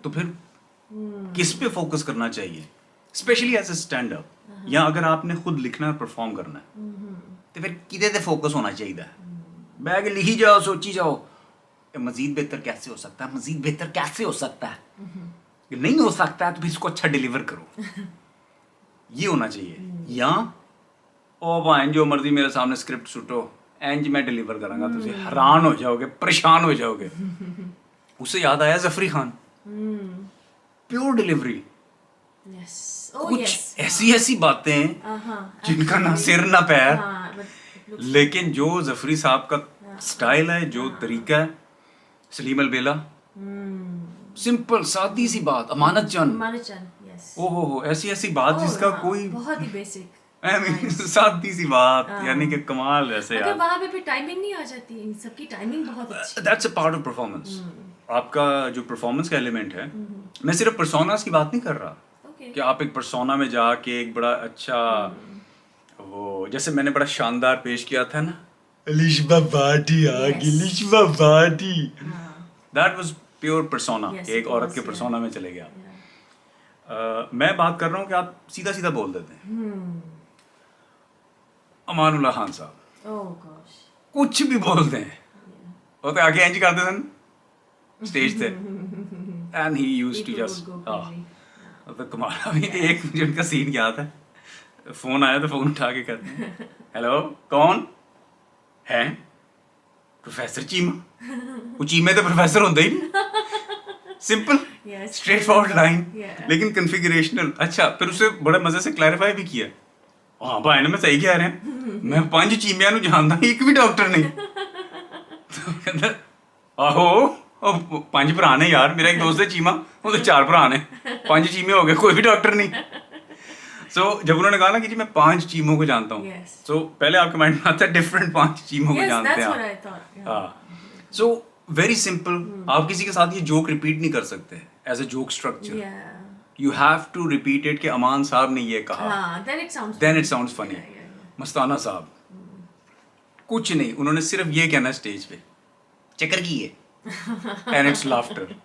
तो फिर किस पे फोकस करना चाहिए, specially as a stand up, या अगर आपने खुद लिखना और परफॉर्म करना है तो फिर किधे ते फोकस होना चाहिए? बैग लिखी जाओ, सोची जाओ मजीद बेहतर कैसे हो सकता है, मजीद बेहतर कैसे हो सकता है, नहीं हो सकता है तो फिर इसको अच्छा डिलीवर करो, ये होना चाहिए। या ओ भाई जो मर्जी मेरे सामने स्क्रिप्ट सुटो, एंज मैं डिलीवर करांगा, तुझे हैरान हो जाओगे, परेशान हो जाओगे। उससे याद आया जफरी खान, प्योर डिलीवरी, कुछ ऐसी ऐसी बातें जिनका ना सिर ना पैर, लेकिन जो जफरी साहब का स्टाइल है, जो तरीका है, सलीम अलबेला, सिंपल सादी सी बात, अमानत चंद, ओहो ऐसी ऐसी बात जिसका कोई बहुत ही बेसिक सादी सी बात, यानी कि कमाल। ऐसे यार वहां पे भी टाइमिंग नहीं आ जाती, इन सबकी टाइमिंग बहुत अच्छी है। That's a part of performance. आपका जो परफॉर्मेंस का एलिमेंट है, मैं सिर्फ पर्सोनास की बात नहीं कर रहा कि आप एक पर्सोना में जाके एक बड़ा अच्छा वो, जैसे मैंने बड़ा शानदार पेश किया था ना, लिशबा बाटी आ गई, लिशबा बाटी, दैट वाज प्योर पर्सोना, एक औरत के पर्सोना में चले गया। मैं बात कर रहा हूँ कि आप सीधा सीधा बोल देते हैं। अमानुल्लाह खान साहब कुछ भी बोलते हैं, वो तो आगे एंज करते सन स्टेज थे, and he used to just तो कमाल। अभी एक मुझे उनका सीन याद है, फोन आया तो फोन उठा के कहते हैं हेलो कौन है, प्रोफेसर चीमा। वो चीमे तो प्रोफेसर होता ही नहीं, सिंपल स्ट्रेट फॉरवर्ड लाइन, लेकिन कन्फिगरेशनल। अच्छा, फिर उसे बड़े मजे से क्लैरिफाई भी किया, हाँ भाई ने मैं सही कह रहे हैं, मैं 5 चीमिया नु जानता, एक भी डॉक्टर नहीं। तो कहता आहो 5 भरा ने यार, मेरा एक दोस्त है चीमा, वो तो 4 भरा ने, 5 चीमे हो गए, कोई भी डॉक्टर नहीं। सो जब उन्होंने कहा ना कि जी मैं 5 चीमों को जानता हूँ, सो पहले आपके माइंड में आता है डिफरेंट 5 चीमों को जानते हैं। हाँ, सो वेरी सिंपल। आप किसी के साथ ये जोक रिपीट नहीं कर सकते as a joke structure, you have to repeat it कि अमान साहब ने ये कहा, then it sounds funny. Mastana साहब कुछ नहीं, उन्होंने सिर्फ ये कहना स्टेज पे, चक्कर की है, एंड इट्स लाफ्टर।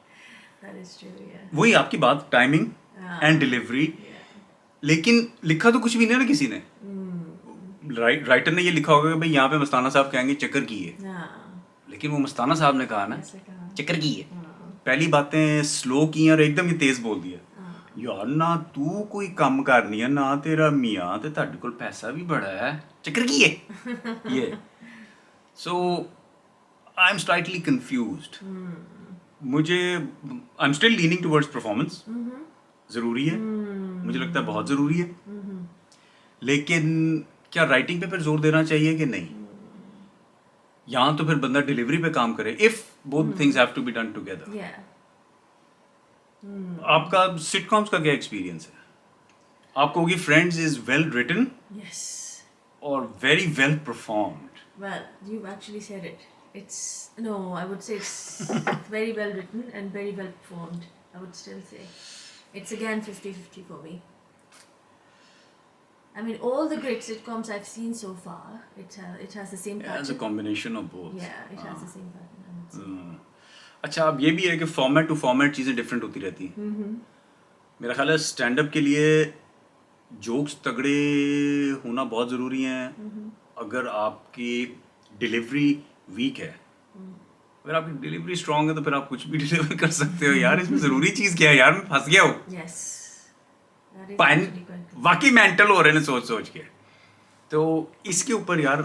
वही आपकी बात, टाइमिंग एंड डिलीवरी। लेकिन लिखा तो कुछ भी नहीं ना किसी ने, राइटर ने ये लिखा होगा कि भाई यहाँ पे मस्ताना साहब कहेंगे चक्कर की है, लेकिन वो मस्ताना साहब ने कहा ना चक्कर की है, पहली बातें स्लो की और एकदम ही तेज बोल दिया। यार ना तू कोई काम करनी है ना तेरा मियाँ, ते ਤੁਹਾਡੇ ਕੋਲ पैसा भी बड़ा है, चक्कर की है ये। सो आई एम स्लाइटली कंफ्यूज्ड। मुझे I am still leaning towards performance, ज़रूरी है, मुझे लगता है बहुत ज़रूरी है, लेकिन क्या राइटिंग पे फिर जोर देना चाहिए कि नहीं? यहाँ तो फिर बंदा डिलीवरी पे काम करे, if both things have to be done together. आपका सिटकॉम्स का क्या एक्सपीरियंस है? आप कहोगे फ्रेंड्स इज वेल रिटन और very well performed? Well, you've actually said it. It's no, I would say it's very well written and very well performed. I would still say it's again 50-50 for me. I mean, all the great sitcoms I've seen so far, it has the same pattern. It's a combination of both. Yeah, it has the same pattern, I would say. अच्छा, अब ये भी है कि format to format चीज़ें different होती रहती हैं। मेरा ख्याल है स्टैंड अप के लिए जोक्स तगड़े होना बहुत ज़रूरी हैं। अगर आपकी डिलीवरी वीक है, अगर आपकी डिलीवरी स्ट्रांग है तो फिर आप कुछ भी डिलीवर कर सकते हो। यार इसमें ज़रूरी चीज़ क्या है यार, मैं फंस गया हूँ, वाकई मेंटल हो रहे हैं सोच सोच के। तो इसके ऊपर यार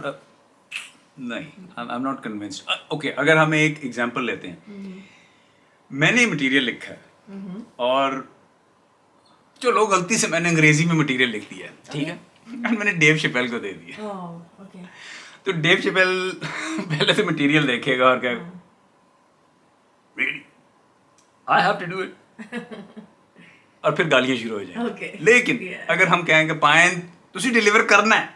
नहीं, I am not convinced. Okay, अगर हम एक एग्जांपल लेते हैं, मैंने मटेरियल लिखा है और चलो गलती से मैंने अंग्रेजी में मटेरियल लिख दिया है, ठीक है, और मैंने डेव शिपेल को दे दिया। तो डेव शिपेल पहले से मटेरियल देखेगा और क्या, I have to do it, और फिर गालियां शुरू हो जाएंगी। लेकिन अगर हम कहेंगे पायन तुसी डिलीवर करना है,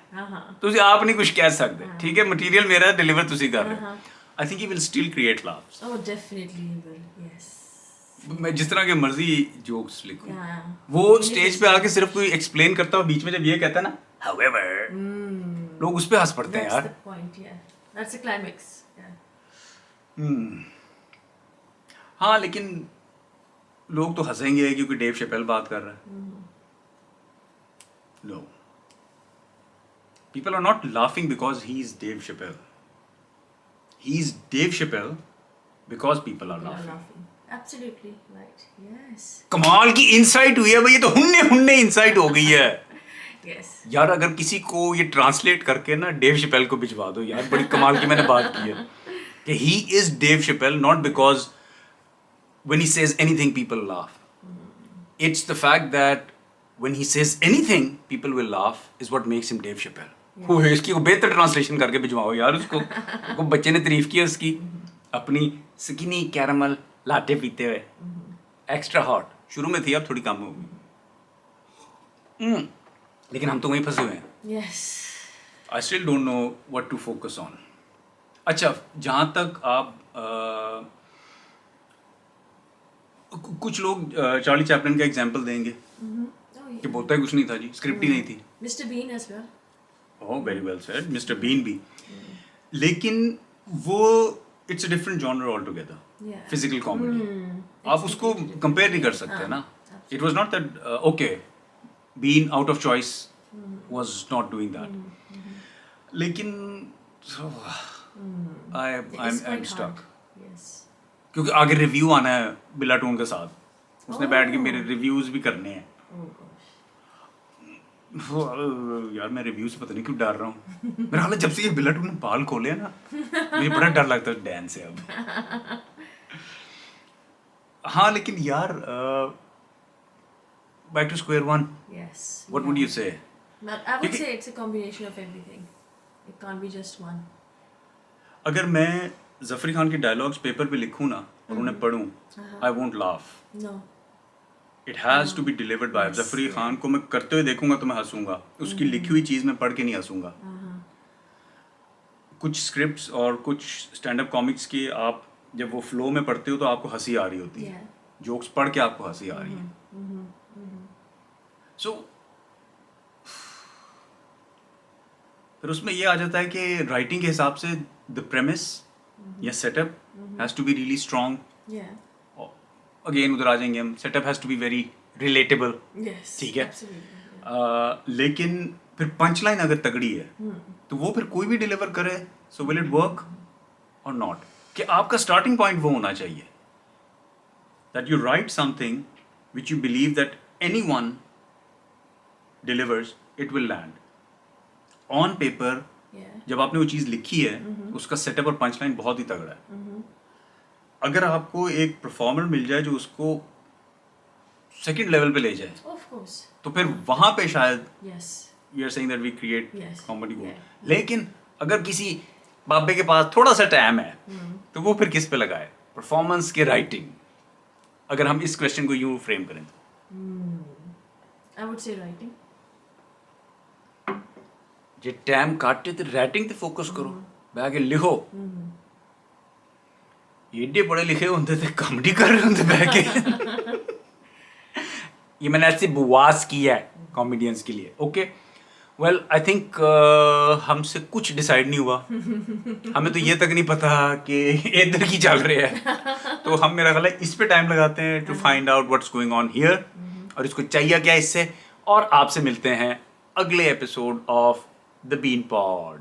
तुसी आप नहीं कुछ कह सकते, ठीक है, मटेरियल मेरा है, डिलीवर तुसी कर रहे हो, I think he will still create laughs. Oh definitely he will, yes. मैं जिस तरह के मर्जी जोक्स लिखूं, वो स्टेज पे आके सिर्फ कोई एक्सप्लेन करता हो, बीच में जब ये कहता है ना however, लोग उस पे हंस पड़ते हैं यार। That's the point, yeah. That's the climax, yeah. हाँ, लेकिन लोग तो हंसेंगे क्योंकि डेव शेपेल बात कर रहा है. No. People are not laughing because he's Dave Chappelle. He's Dave Chappelle because people are laughing. Absolutely right. Yes. कमाल की इंसाइट हुई है भाई, ये तो हुन्ने इंसाइट हो गई है. Yes. यार अगर किसी को ये ट्रांसलेट करके ना डेव शेपेल को भिजवा दो यार, बड़ी कमाल की मैंने बात की है कि he is Dave Chappelle not because when he says anything people laugh. It's the fact that when he says anything people will laugh is what makes him Dave Chappelle. वो इसकी बेहतर ट्रांसलेशन करके भिजवाओ यार उसको. उसको बच्चे ने तारीफ की उसकी अपनी स्किनी कैरामल लाटे पीते हुए, एक्स्ट्रा हॉट. शुरू में थी, अब थोड़ी कम हो गई. लेकिन हम तो वहीं फंसे हुए हैं. Yes. I still don't know what to focus on. अच्छा, जहाँ तक आप कुछ लोग चार्ली चैपलिन का एग्जांपल देंगे कि बोलता ही कुछ नहीं था जी, स्क्रिप्ट ही नहीं थी. Mr. Bean as well. Oh very well said. Mister Bean भी. लेकिन वो it's a different genre all together. Yeah. Physical comedy. आप It's उसको completely कंपेयर नहीं कर सकते ना. It was not that okay Bean out of choice was not doing that. लेकिन I It's am quite stuck hard. Yes. क्योंकि आगे review आना है बिल्ला टून के साथ. उसने बैठ के मेरे रिव्यूज भी करने हैं. Oh gosh. यार मैं रिव्यू से पता नहीं क्यों डर रहा हूँ. मेरा हाल जब से ये बिल्ला टून ने बाल खोले हैं ना, मुझे बड़ा डर लगता है डैन से अब. हाँ लेकिन यार back to square one. Yes. What would you say? But I would say it's a combination of everything. It can't be just one. अगर मैं जफरी खान के डायलॉग्स पेपर पे लिखूँ ना और उन्हें पढ़ूँ, I won't laugh. No. It has to be delivered by Jafri Khan. को मैं करते हुए देखूंगा तो मैं हंसूंगा, उसकी लिखी हुई चीज़ मैं पढ़ के नहीं हंसूंगा. कुछ स्क्रिप्ट्स और कुछ स्टैंड अप कॉमिक्स की आप जब वो फ्लो में पढ़ते हो तो आपको हंसी आ रही होती है. Yeah. जोक्स पढ़ के आपको हंसी आ रही है. सो फिर उसमें ये आ जाता है कि राइटिंग के हिसाब से द प्रेमिस या setup has to be really strong. Yeah. Again उधर आ जाएंगे हम. Setup has to be very relatable. Yes. ठीक है. Absolutely. लेकिन फिर पंच लाइन अगर तगड़ी है तो वो फिर कोई भी डिलीवर करे. सो विल इट वर्क और नॉट? कि आपका स्टार्टिंग पॉइंट वो होना चाहिए that you right something which you believe that anyone delivers it will land on paper. Yeah. जब आपने वो चीज़ लिखी है उसका सेटअप और पंच लाइन बहुत ही तगड़ा है. अगर आपको एक परफॉर्मर मिल जाए जो उसको सेकंड लेवल पे ले जाए Of course. तो फिर वहाँ पे शायद Yes. We are saying that we create Yes. Comedy gold. Yeah. लेकिन अगर किसी बाबे के पास थोड़ा सा टाइम है तो वो फिर किस पे लगाए? परफॉर्मेंस के राइटिंग. अगर हम इस क्वेश्चन को यूं फ्रेम करें तो I would say writing. J time काटे तो राइटिंग ते फोकस करो, बैठ के लिखो. एडे पढ़े लिखे होंगे थे कॉमेडी कर रहे होंगे बैठ के. ये मैंने ऐसे बुवास किया है कॉमेडियंस के लिए. ओके वेल आई थिंक हमसे कुछ डिसाइड नहीं हुआ. हमें तो ये तक नहीं पता कि इधर की चल रहे हैं. तो हम मेरा ख्याल है इस पे टाइम लगाते हैं to find out what's going on here और इसको चाहिए क्या इससे. और आपसे मिलते हैं अगले episode of the Bean pod.